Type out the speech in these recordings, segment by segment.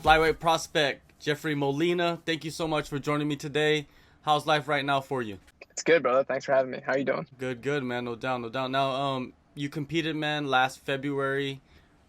Flyweight prospect Jeffrey Molina, thank you so much for joining me today. How's life right now for you? It's good, brother. Thanks for having me. How you doing? Good, man. No doubt, no doubt. Now, you competed, man, last February,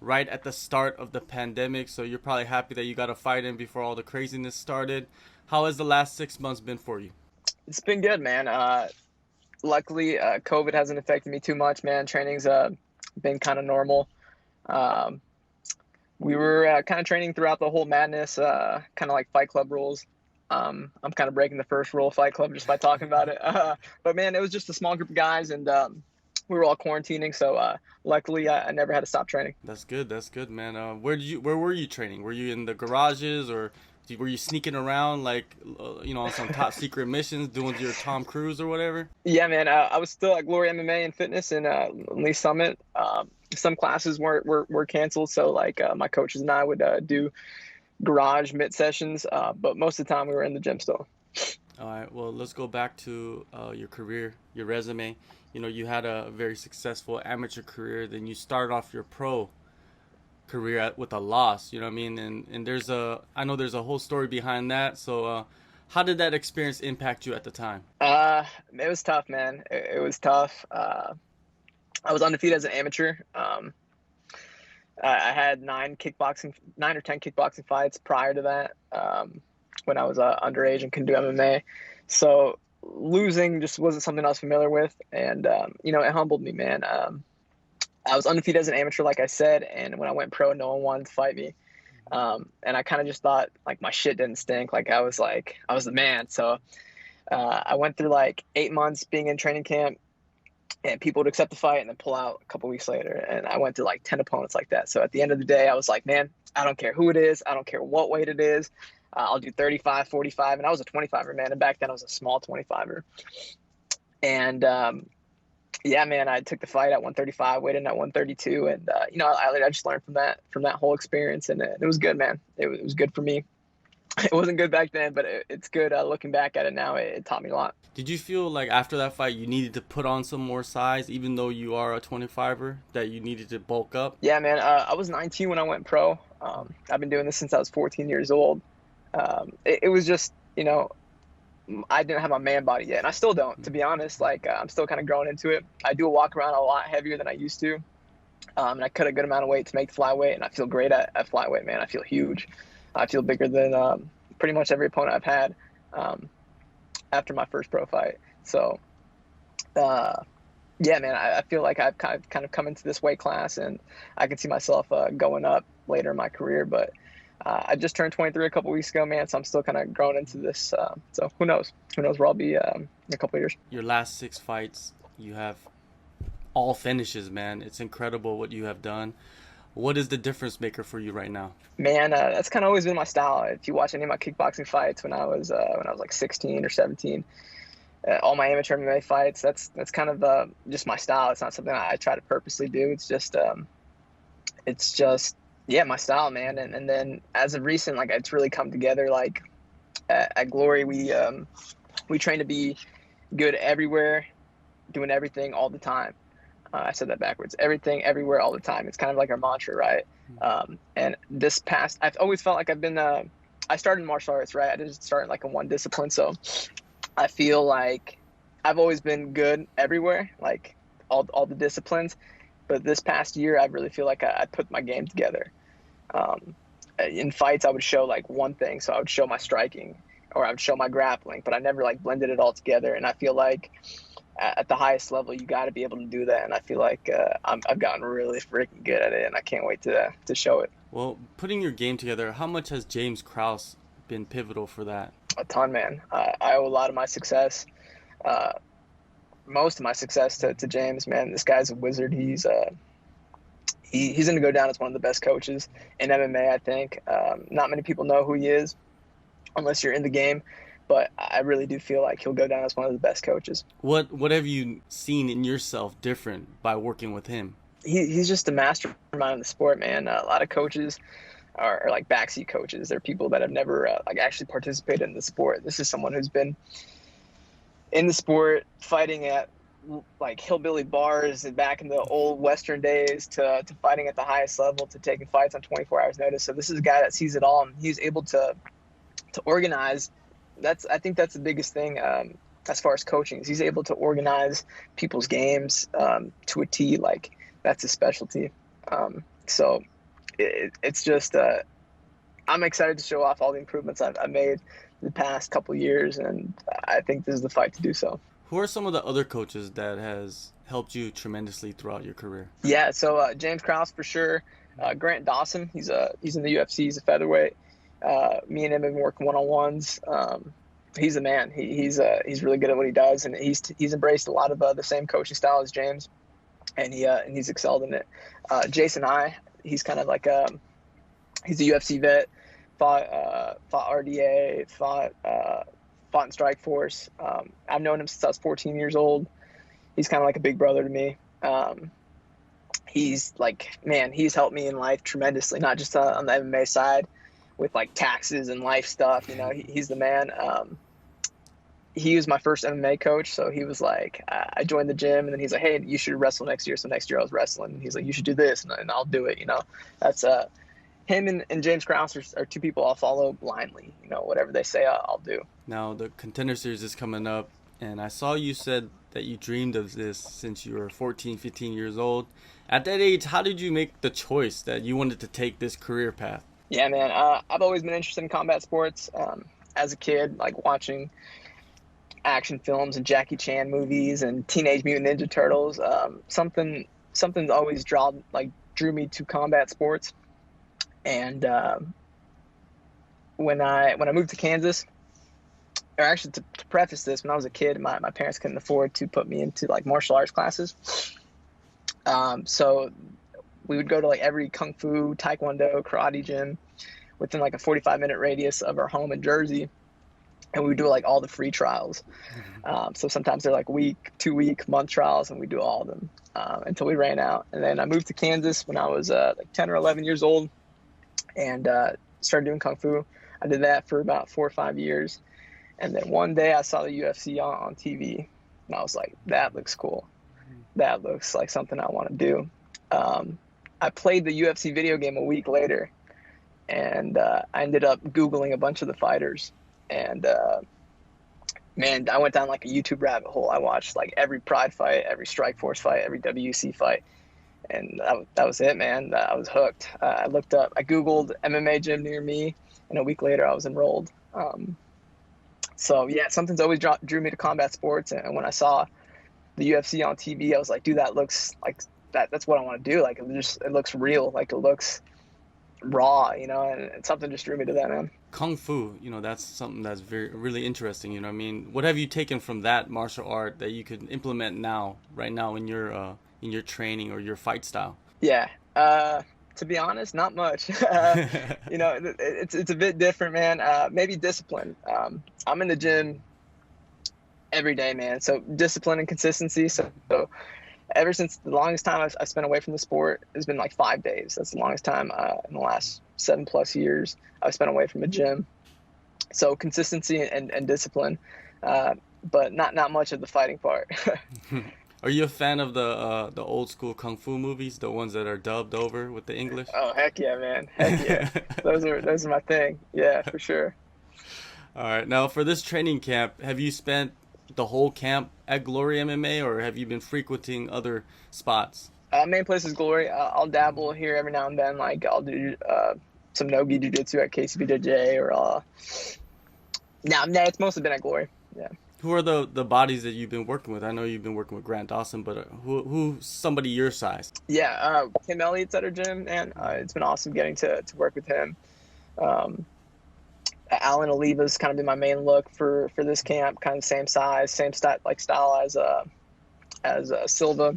right at the start of the pandemic. So you're probably happy that you got a fight in before all the craziness started. How has the last 6 months been for you? It's been good, man. Luckily, COVID hasn't affected me too much, man. Training's been kind of normal. Um, we were kind of training throughout the whole madness, kind of like Fight Club rules. I'm kind of breaking the first rule of Fight Club just by talking about it. But man, it was just a small group of guys, and we were all quarantining. So luckily, I never had to stop training. That's good, man. Where were you training? Were you in the garages, or were you sneaking around like, on some top secret missions, doing your Tom Cruise or whatever? Yeah, man. I was still at Glory MMA and Fitness in Lee Summit. Some classes were canceled, so like my coaches and I would do garage mid sessions, but most of the time we were in the gym still. All right, well, let's go back to your career, your resume. You had a very successful amateur career, then you started off your pro career with a loss, you know what I mean? And I know there's a whole story behind that. So how did that experience impact you at the time? It was tough, man. It was tough. I was undefeated as an amateur. I had 9 or 10 kickboxing fights prior to that, when I was underage and couldn't do MMA. So losing just wasn't something I was familiar with. And, it humbled me, man. I was undefeated as an amateur, like I said. And when I went pro, no one wanted to fight me. And I kind of just thought like my shit didn't stink. I was the man. So I went through like 8 months being in training camp, and people would accept the fight and then pull out a couple weeks later. And I went through like 10 opponents like that. So at the end of the day, I was like, man, I don't care who it is. I don't care what weight it is. I'll do 35, 45. And I was a 25er, man. And back then I was a small 25er. And, yeah, man, I took the fight at 135, weighed in at 132. And, I just learned from that whole experience. And it was good, man. It was good for me. It wasn't good back then, but it's good looking back at it now. It taught me a lot. Did you feel like after that fight you needed to put on some more size, even though you are a 25er, that you needed to bulk up? Yeah, man. I was 19 when I went pro. I've been doing this since I was 14 years old. It was just, I didn't have my man body yet, and I still don't, to be honest. I'm still kind of growing into it. I do walk around a lot heavier than I used to, and I cut a good amount of weight to make flyweight, and I feel great at flyweight, man. I feel huge. I feel bigger than pretty much every opponent I've had after my first pro fight. So, yeah, man, I feel like I've kind of come into this weight class, and I can see myself going up later in my career. But I just turned 23 a couple weeks ago, man, so I'm still kind of growing into this. So who knows? Who knows where I'll be in a couple of years. Your last 6 fights, you have all finishes, man. It's incredible what you have done. What is the difference maker for you right now? Man, that's kind of always been my style. If you watch any of my kickboxing fights when I was like 16 or 17, all my amateur MMA fights, that's kind of just my style. It's not something I try to purposely do. It's just yeah, my style, man. And then as of recent, like it's really come together. Like at Glory, we train to be good everywhere, doing everything all the time. I said that backwards. Everything, everywhere, all the time. It's kind of like our mantra, right? And I've always felt like I've been, I started in martial arts, right? I didn't start in one discipline. So I feel like I've always been good everywhere, like all the disciplines. But this past year, I really feel like I put my game together. In fights, I would show like one thing. So I would show my striking, or I would show my grappling, but I never blended it all together. And I feel like at the highest level, you got to be able to do that. And I feel like I've gotten really freaking good at it, and I can't wait to show it. Well, putting your game together, how much has James Krause been pivotal for that? A ton, man. I owe a lot of my success, most of my success to James, man. This guy's a wizard. He's going to go down as one of the best coaches in MMA, I think. Not many people know who he is unless you're in the game. But I really do feel like he'll go down as one of the best coaches. What have you seen in yourself different by working with him? He's just a mastermind in the sport, man. A lot of coaches are like backseat coaches. They're people that have never actually participated in the sport. This is someone who's been in the sport, fighting at like hillbilly bars and back in the old Western days to fighting at the highest level to taking fights on 24 hours notice. So this is a guy that sees it all, and he's able to organize. I think that's the biggest thing as far as coaching is he's able to organize people's games to a T. Like that's his specialty. So it's just I'm excited to show off all the improvements I've made the past couple years, and I think this is the fight to do so. Who are some of the other coaches that has helped you tremendously throughout your career? Yeah, so James Krause for sure. Grant Dawson, he's in the UFC. He's a featherweight. Me and him have been working one-on-ones. He's a man. He's really good at what he does, and he's embraced a lot of the same coaching style as James, and he's excelled in it. Jason he's kind of like he's a UFC vet. Fought RDA, fought in Strikeforce. I've known him since I was 14 years old. He's kind of like a big brother to me. He's like, man, he's helped me in life tremendously, not just on the MMA side with like taxes and life stuff. You know, he's the man. He was my first MMA coach. So he was like, I joined the gym, and then he's like, hey, you should wrestle next year. So next year I was wrestling, and he's like, you should do this, and I'll do it. You know, that's him and James Krause are two people I'll follow blindly. You know, whatever they say, I'll do. Now, the Contender Series is coming up, and I saw you said that you dreamed of this since you were 14, 15 years old. At that age, how did you make the choice that you wanted to take this career path? Yeah, man, I've always been interested in combat sports. As a kid, like watching action films and Jackie Chan movies and Teenage Mutant Ninja Turtles. Something always drew me to combat sports. And when I moved to Kansas, or actually to preface this, when I was a kid, my parents couldn't afford to put me into like martial arts classes. So we would go to like every kung fu, taekwondo, karate gym within like a 45-minute radius of our home in Jersey. And we would do like all the free trials. So sometimes they're like week, 2-week, month trials, and we do all of them until we ran out. And then I moved to Kansas when I was like 10 or 11 years old, and started doing kung fu. I did that for about 4 or 5 years. And then one day I saw the UFC on TV, and I was like, that looks cool. That looks like something I want to do. I played the UFC video game a week later, and I ended up Googling a bunch of the fighters. And man, I went down like a YouTube rabbit hole. I watched like every Pride fight, every Strikeforce fight, every WC fight. And that was it, man. I was hooked. I Googled MMA gym near me, and a week later I was enrolled. So yeah, something's always drew me to combat sports. And when I saw the UFC on TV, I was like, dude, that looks like that's what I want to do. Like it looks real. Like it looks raw, you know, and something just drew me to that, man. Kung Fu, you know, that's something that's really interesting. You know what I mean? What have you taken from that martial art that you could implement right now in your training or your fight style? Yeah. To be honest, not much. You know, it's a bit different, man. Maybe discipline. I'm in the gym every day, man. So discipline and consistency. So ever since the longest time I've spent away from the sport has been like 5 days. That's the longest time in the last 7+ years I've spent away from a gym. So consistency and discipline, but not much of the fighting part. Are you a fan of the old school kung fu movies, the ones that are dubbed over with the English? Oh heck yeah, man! Heck yeah, those are my thing. Yeah, for sure. All right, now for this training camp, have you spent the whole camp at Glory MMA, or have you been frequenting other spots? Main place is Glory. I'll dabble here every now and then. Like I'll do some no-gi jiu-jitsu at KCBJJ, or it's mostly been at Glory. Yeah. Who are the bodies that you've been working with? I know you've been working with Grant Dawson, but who's somebody your size? Yeah, Tim Elliott's at our gym, and it's been awesome getting to work with him. Alan Oliva's kind of been my main look for this camp, kind of same size, same style as Silva.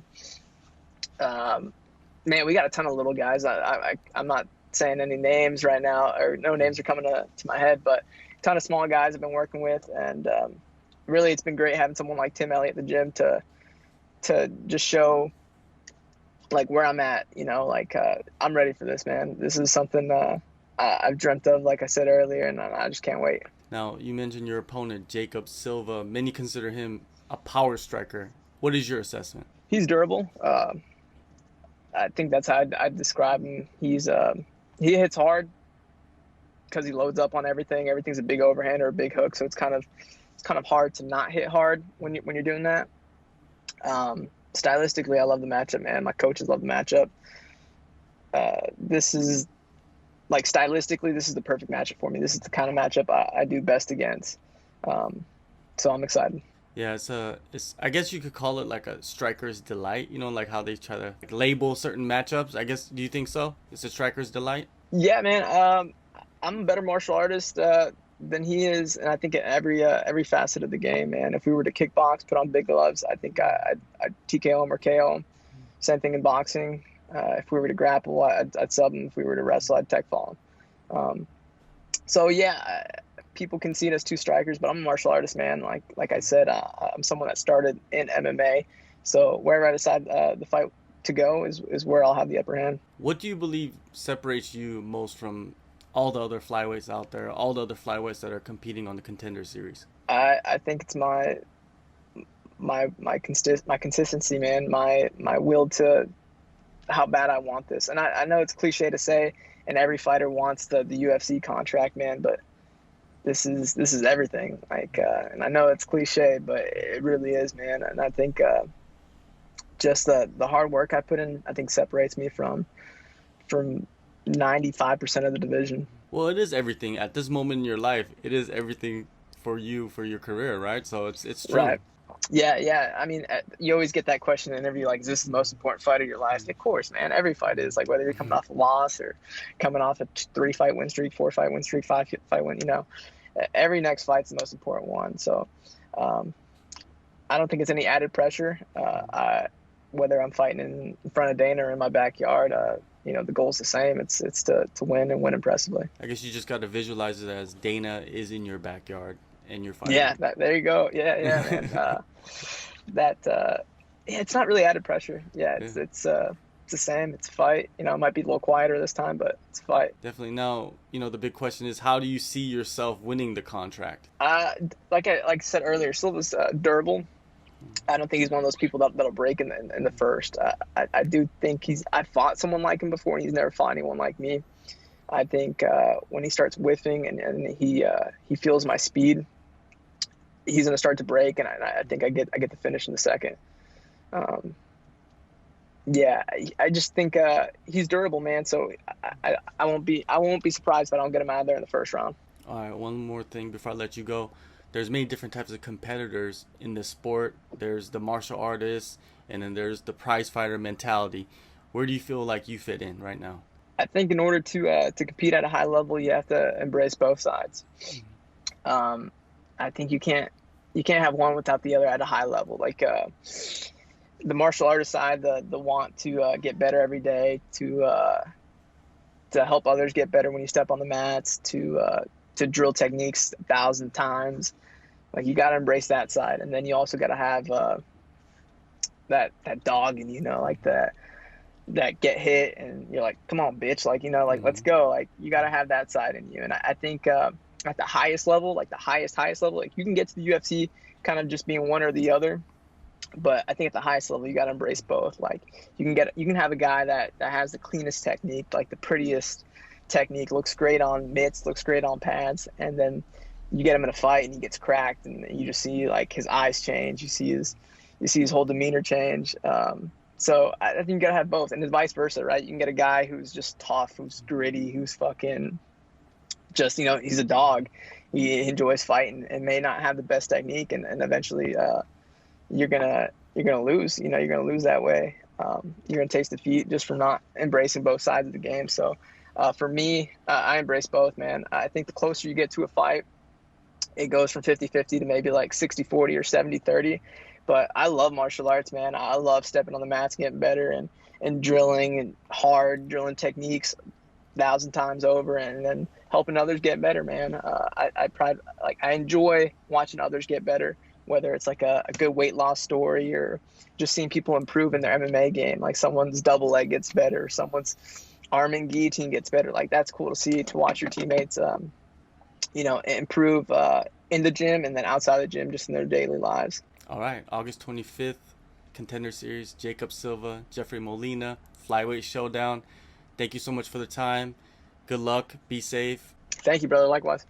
Man, we got a ton of little guys. I'm not saying any names right now, or no names are coming to my head, but a ton of small guys I've been working with, and really it's been great having someone like Tim Elliott at the gym to just show like where I'm at, you know, like I'm ready for this, man. This is something I've dreamt of, like I said earlier, and I just can't wait. Now, you mentioned your opponent, Jacob Silva. Many consider him a power striker. What is your assessment? He's durable. I think that's how I'd describe him. He hits hard because he loads up on everything. Everything's a big overhand or a big hook, so it's kind of hard to not hit hard when you're doing that. Stylistically, I love the matchup, man. My coaches love the matchup. This is like stylistically, this is the perfect matchup for me. This is the kind of matchup I do best against. So I'm excited. Yeah, it's I guess you could call it like a striker's delight. You know, like how they try to like, label certain matchups. I guess, do you think so? It's a striker's delight. Yeah, man. I'm a better martial artist than he is, and I think at every facet of the game, man. If we were to kickbox, put on big gloves, I think I'd TKO him or KO him. Same thing in boxing. If we were to grapple, I'd sub him. If we were to wrestle, I'd tech fall him. So yeah, people can see it as two strikers, but I'm a martial artist, man. Like I said, I'm someone that started in MMA. So wherever I decide the fight to go is where I'll have the upper hand. What do you believe separates you most from all the other flyweights out there, all the other flyweights that are competing on the Contender series? I think it's my consistency, man. My will to how bad I want this. And I know it's cliche to say, and every fighter wants the UFC contract, man, but this is everything. Like, and I know it's cliche, but it really is, man. And I think just the hard work I put in, I think separates me from 95% of the division. Well, it is everything at this moment in your life. It is everything for you, for your career, right? So it's true. Right. Yeah. I mean, you always get that question in an interview, like, is this the most important fight of your life? And of course, man, every fight is. Like, whether you're coming off a loss or coming off a 3-fight win streak, 4-fight win streak, 5-fight win, every next fight's the most important one. So I don't think it's any added pressure. Whether I'm fighting in front of Dana or in my backyard, the goal's the same. It's to win and win impressively. I guess you just got to visualize it as Dana is in your backyard and you're fighting. Yeah, there you go. Yeah, man. It's not really added pressure. Yeah, it's the same. It's a fight. It might be a little quieter this time, but it's a fight. Definitely. Now, the big question is, how do you see yourself winning the contract? Like I said earlier, Silva's durable. I don't think he's one of those people that'll break in the first. I do think I've fought someone like him before, and he's never fought anyone like me. I think when he starts whiffing and he feels my speed, he's going to start to break, and I think I get the finish in the second. Yeah, I just think he's durable, man. So I won't be surprised if I don't get him out of there in the first round. All right, one more thing before I let you go. There's many different types of competitors in this sport. There's the martial artists, and then there's the prize fighter mentality. Where do you feel like you fit in right now? I think in order to compete at a high level, you have to embrace both sides. I think you can't have one without the other at a high level. Like the martial artist side, the want to get better every day, to help others get better when you step on the mats, to drill techniques 1,000 times. Like, you got to embrace that side, and then you also got to have that dog in like that get hit and you're like, come on, bitch, let's go. Like, you got to have that side in you. And I think at the highest level, like the highest level, like, you can get to the UFC kind of just being one or the other, but I think at the highest level you got to embrace both. Like, you can have a guy that has the cleanest technique, like the prettiest technique, looks great on mitts, looks great on pads, and then you get him in a fight and he gets cracked, and you just see like his eyes change, you see his whole demeanor change. So I think you gotta have both, and vice versa, right? You can get a guy who's just tough, who's gritty, who's fucking just he's a dog, he enjoys fighting and may not have the best technique, and eventually you're gonna lose. You're gonna lose that way. You're gonna taste defeat just for not embracing both sides of the game. So for me, I embrace both, man. I think the closer you get to a fight, it goes from 50-50 to maybe like 60-40 or 70-30. But I love martial arts, man. I love stepping on the mats, getting better, and drilling and hard drilling techniques 1,000 times over, and then helping others get better, man. I enjoy watching others get better, whether it's like a good weight loss story or just seeing people improve in their MMA game. Like, someone's double leg gets better, someone's arm and guillotine gets better. Like, that's cool to see, to watch your teammates improve in the gym and then outside the gym, just in their daily lives. All right, August 25th, Contender Series, Jacob Silva, Jeffrey Molina, Flyweight Showdown. Thank you so much for the time. Good luck. Be safe. Thank you, brother. Likewise.